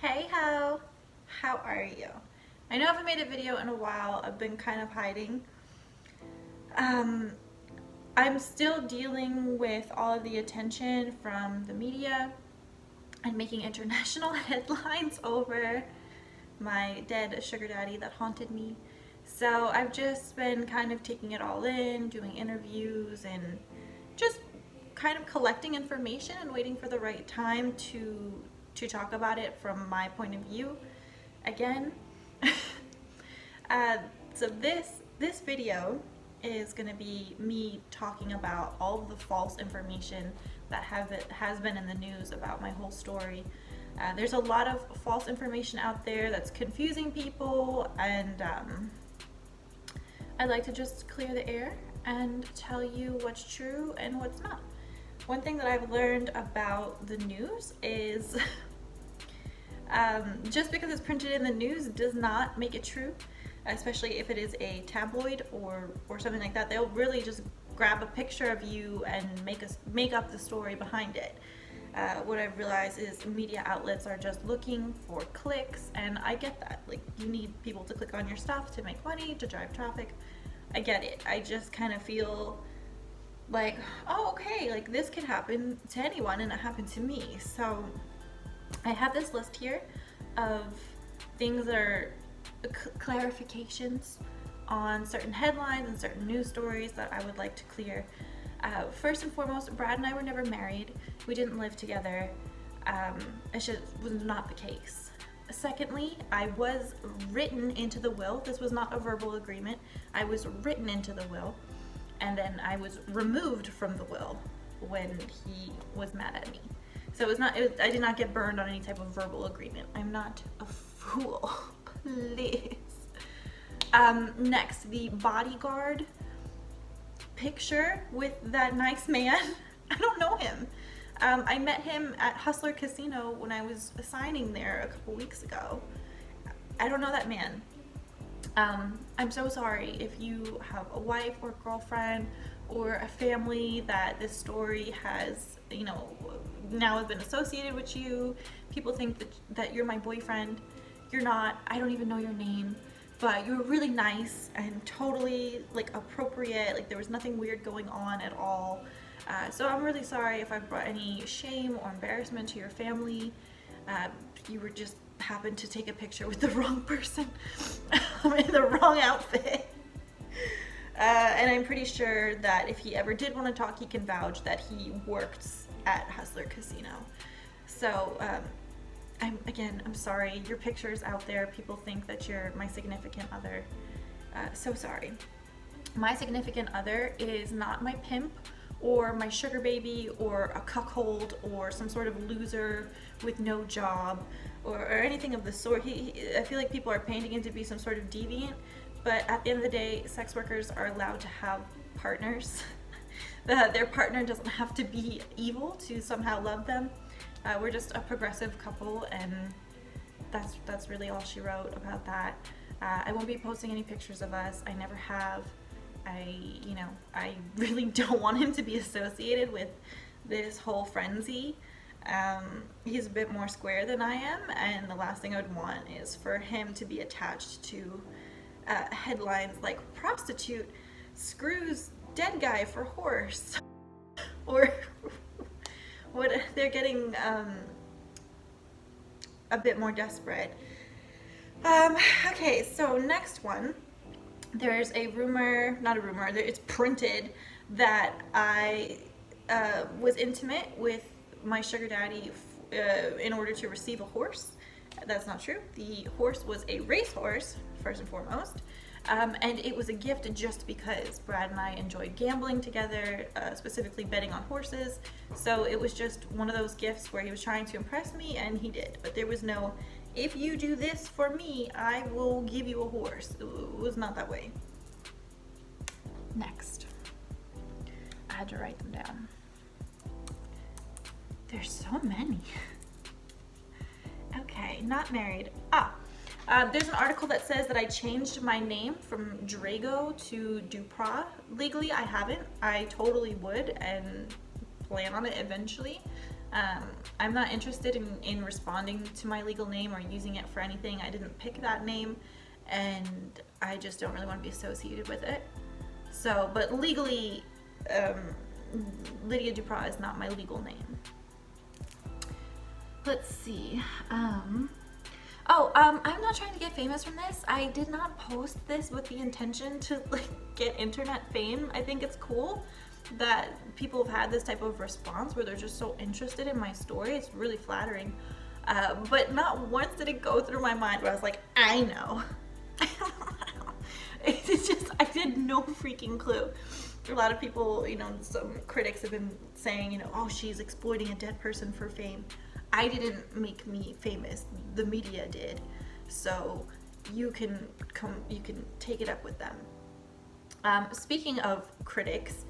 Hey ho! How are you? I know I haven't made a video in a while. I've been kind of hiding. Um, I'm still dealing with all of the attention from the media and making international headlines over my dead sugar daddy that haunted me. So I've just been kind of taking it all in, doing interviews and just kind of collecting information and waiting for the right time to talk about it from my point of view again. uh, so this video is going to be me talking about all of the false information that has been in the news about my whole story. There's a lot of false information out there that's confusing people, and I'd like to just clear the air and tell you what's true and what's not. One thing that I've learned about the news is just because it's printed in the news does not make it true, especially if it is a tabloid or something like that. They'll really just grab a picture of you and make up the story behind it. What I've realized is media outlets are just looking for clicks, and I get that. Like, you need people to click on your stuff to make money, to drive traffic. I get it. I just kind of feel like, oh, okay, like this could happen to anyone, and it happened to me. So I have this list here of things that are clarifications on certain headlines and certain news stories that I would like to clear. First and foremost, Brad and I were never married. We didn't live together. It just was not the case. Secondly, I was written into the will. This was not a verbal agreement. I was written into the will, and then I was removed from the will when he was mad at me. So I did not get burned on any type of verbal agreement. I'm not a fool, please. Next, the Bodyguard picture with that nice man. I don't know him. I met him at Hustler Casino when I was signing there a couple weeks ago. I don't know that man. I'm so sorry if you have a wife or girlfriend or a family that this story has, now has been associated with you. People think that you're my boyfriend. You're not. I don't even know your name. But you were really nice and totally appropriate. Like, there was nothing weird going on at all. So I'm really sorry if I've brought any shame or embarrassment to your family. You were just happened to take a picture with the wrong person in the wrong outfit. And I'm pretty sure that if he ever did want to talk, he can vouch that he worked at Hustler Casino. So I'm sorry. Your picture's out there. People think that you're my significant other. So sorry. My significant other is not my pimp or my sugar baby or a cuckold or some sort of loser with no job or anything of the sort. I feel like people are painting him to be some sort of deviant, but at the end of the day, sex workers are allowed to have partners. Their partner doesn't have to be evil to somehow love them. We're just a progressive couple, and that's really all she wrote about that. I won't be posting any pictures of us. I never have. I really don't want him to be associated with this whole frenzy. He's a bit more square than I am, and the last thing I would want is for him to be attached to headlines like prostitute screws dead guy for horse, or what. They're getting a bit more desperate. Okay, so next one. There's a rumor, not a rumor, it's printed that I was intimate with my sugar daddy in order to receive a horse. That's not true. The horse was a racehorse, first and foremost, and it was a gift just because Brad and I enjoyed gambling together, specifically betting on horses. So it was just one of those gifts where he was trying to impress me, and he did. But there was no, if you do this for me, I will give you a horse. It was not that way. Next. I had to write them down. There's so many. Okay, not married. There's an article that says that I changed my name from Drago to Dupra. Legally, I haven't. I totally would and plan on it eventually. I'm not interested in responding to my legal name or using it for anything. I didn't pick that name, and I just don't really want to be associated with it. So, but legally, Lydia Dupra is not my legal name. Let's see. I'm not trying to get famous from this. I did not post this with the intention to like get internet fame. I think it's cool that people have had this type of response where they're just so interested in my story. It's really flattering. But not once did it go through my mind where I was like, I know. It's just, I had no freaking clue. A lot of people, some critics have been saying, oh, she's exploiting a dead person for fame. I didn't make me famous. The media did. So you can take it up with them. Speaking of critics,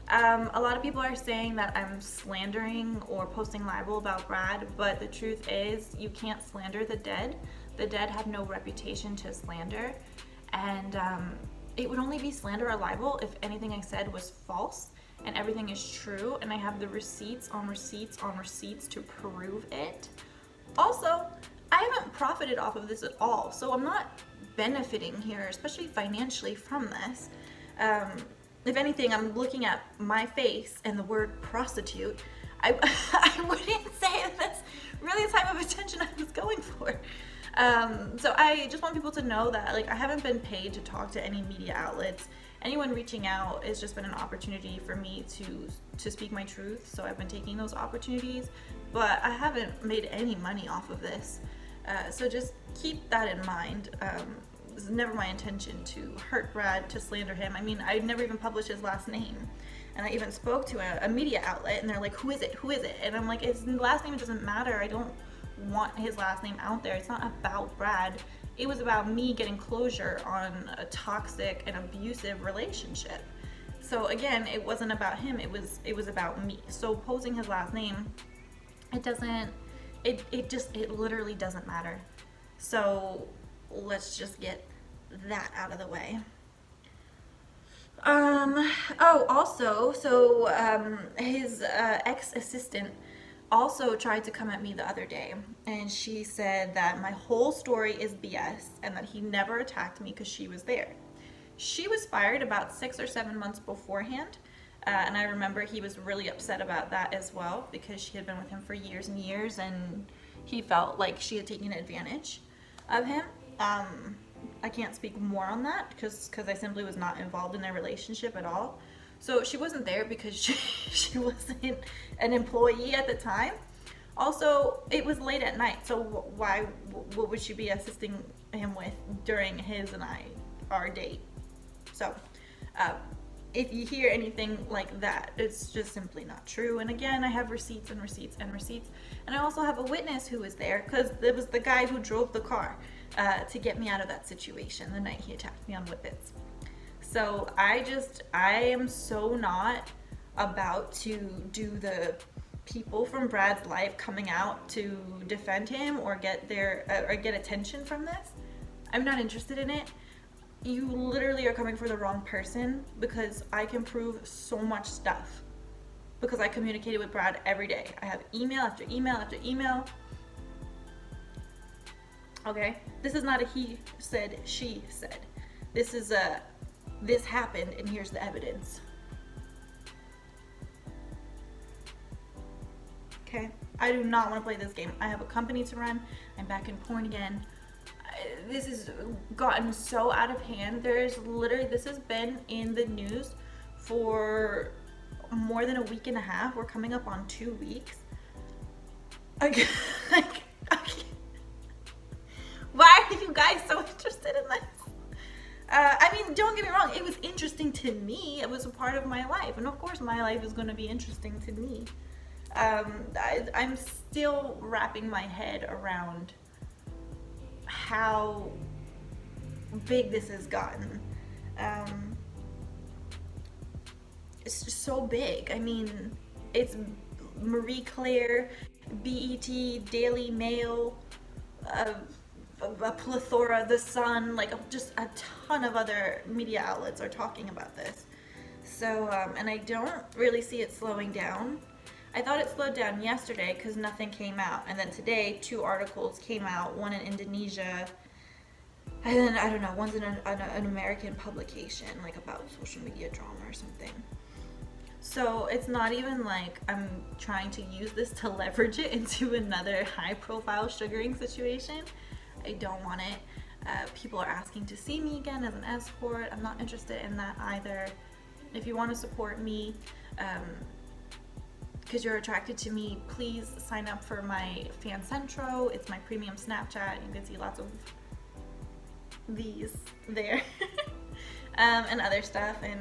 a lot of people are saying that I'm slandering or posting libel about Brad, but the truth is you can't slander the dead. The dead have no reputation to slander, and it would only be slander or libel if anything I said was false and everything is true, and I have the receipts on receipts on receipts to prove it. Also, I haven't profited off of this at all, so I'm not benefiting here, especially financially, from this. If anything, I'm looking at my face and the word prostitute. I wouldn't say that's really the type of attention I was going for. So I just want people to know that I haven't been paid to talk to any media outlets. Anyone reaching out has just been an opportunity for me to speak my truth. So I've been taking those opportunities, but I haven't made any money off of this. So just keep that in mind. It's never my intention to hurt Brad, to slander him. I mean, I never even published his last name. And I even spoke to a media outlet, and they're like, who is it? Who is it? And I'm like, his last name doesn't matter. I don't want his last name out there. It's not about Brad. It was about me getting closure on a toxic and abusive relationship. So again, it wasn't about him. It was about me. So posting his last name, it literally doesn't matter. So let's just get that out of the way. His ex-assistant also tried to come at me the other day, and she said that my whole story is BS and that he never attacked me because she was there. She was fired about 6 or 7 months beforehand, and I remember he was really upset about that as well because she had been with him for years and years, and he felt like she had taken advantage of him. I can't speak more on that because I simply was not involved in their relationship at all. So she wasn't there because she wasn't an employee at the time. Also, it was late at night, so what would she be assisting him with during his and our date? So if you hear anything like that, it's just simply not true. And again, I have receipts and receipts and receipts. And I also have a witness who was there because it was the guy who drove the car to get me out of that situation the night he attacked me on Whippets. So I am so not about to do the people from Brad's life coming out to defend him or get attention from this. I'm not interested in it. You literally are coming for the wrong person because I can prove so much stuff because I communicated with Brad every day. I have email after email after email. Okay, this is not a he said, she said. This is this happened and here's the evidence. Okay, I do not want to play this game. I have a company to run. I'm back in porn again. This has gotten so out of hand. This has been in the news for more than a week and a half. We're coming up on 2 weeks. Why are you guys so interested in this? I mean, don't get me wrong. It was interesting to me. It was a part of my life. And of course, my life is going to be interesting to me. I'm still wrapping my head around how big this has gotten. It's just so big. I mean, it's Marie Claire, BET, Daily Mail, a plethora, The Sun, just a ton of other media outlets are talking about this. So, and I don't really see it slowing down. I thought it slowed down yesterday because nothing came out, and then today 2 articles came out, one in Indonesia, and then I don't know, one's in an American publication, like about social media drama or something. So it's not even like I'm trying to use this to leverage it into another high profile sugaring situation. I don't want it. People are asking to see me again as an escort. I'm not interested in that either. If you want to support me, because you're attracted to me, please sign up for my Fan Centro. It's my premium Snapchat. You can see lots of these there. And other stuff, and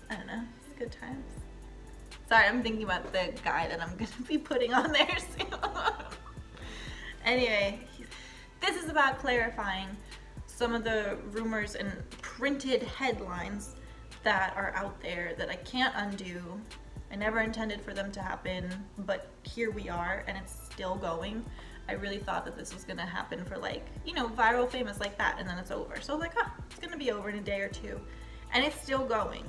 I don't know, it's good times. Sorry, I'm thinking about the guy that I'm gonna be putting on there soon. Anyway, this is about clarifying some of the rumors and printed headlines that are out there that I can't undo. I never intended for them to happen, but here we are, and it's still going. I really thought that this was gonna happen for, like, you know, viral famous like that, and then it's over. So I was like, huh, it's gonna be over in a day or two. And it's still going.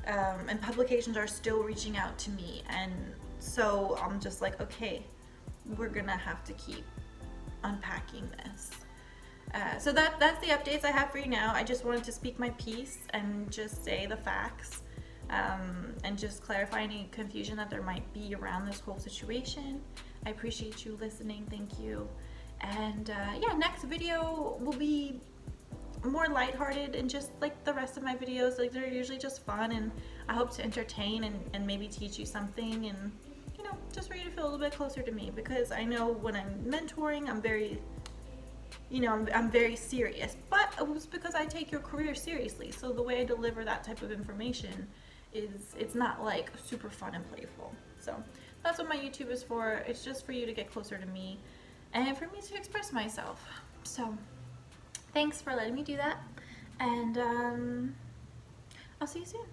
And publications are still reaching out to me. And so I'm just like, okay, we're gonna have to keep unpacking this. So that's the updates I have for you now. I just wanted to speak my piece and just say the facts. And just clarify any confusion that there might be around this whole situation. I appreciate you listening. Thank you. And yeah, next video will be more lighthearted and just like the rest of my videos. Like, they're usually just fun, and I hope to entertain and maybe teach you something, and, you know, just for you to feel a little bit closer to me, because I know when I'm mentoring, I'm very, you know, I'm very serious, but it was because I take your career seriously. So the way I deliver that type of information is, it's not like super fun and playful. So that's what my YouTube is for. It's just for you to get closer to me and for me to express myself. So thanks for letting me do that, and I'll see you soon.